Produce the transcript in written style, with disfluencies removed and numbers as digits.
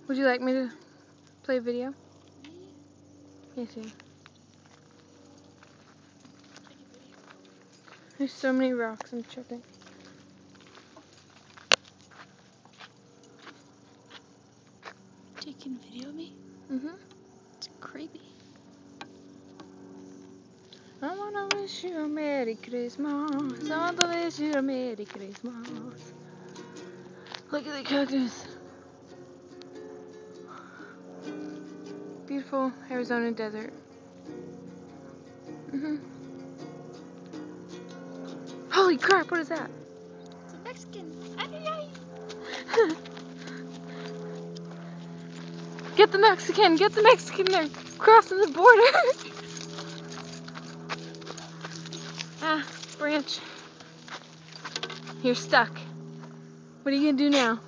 Would you like me to play a video? Yes, yeah. There's so many rocks, I'm tripping. Taking video of me? Mm-hmm. It's creepy. I wanna wish you a Merry Christmas. I want to wish you a Merry Christmas. Look at the cactus. Beautiful Arizona desert. Holy crap, what is that? It's a Mexican. Ay. Get the Mexican, they're crossing the border. Ah, branch. You're stuck. What are you gonna do now?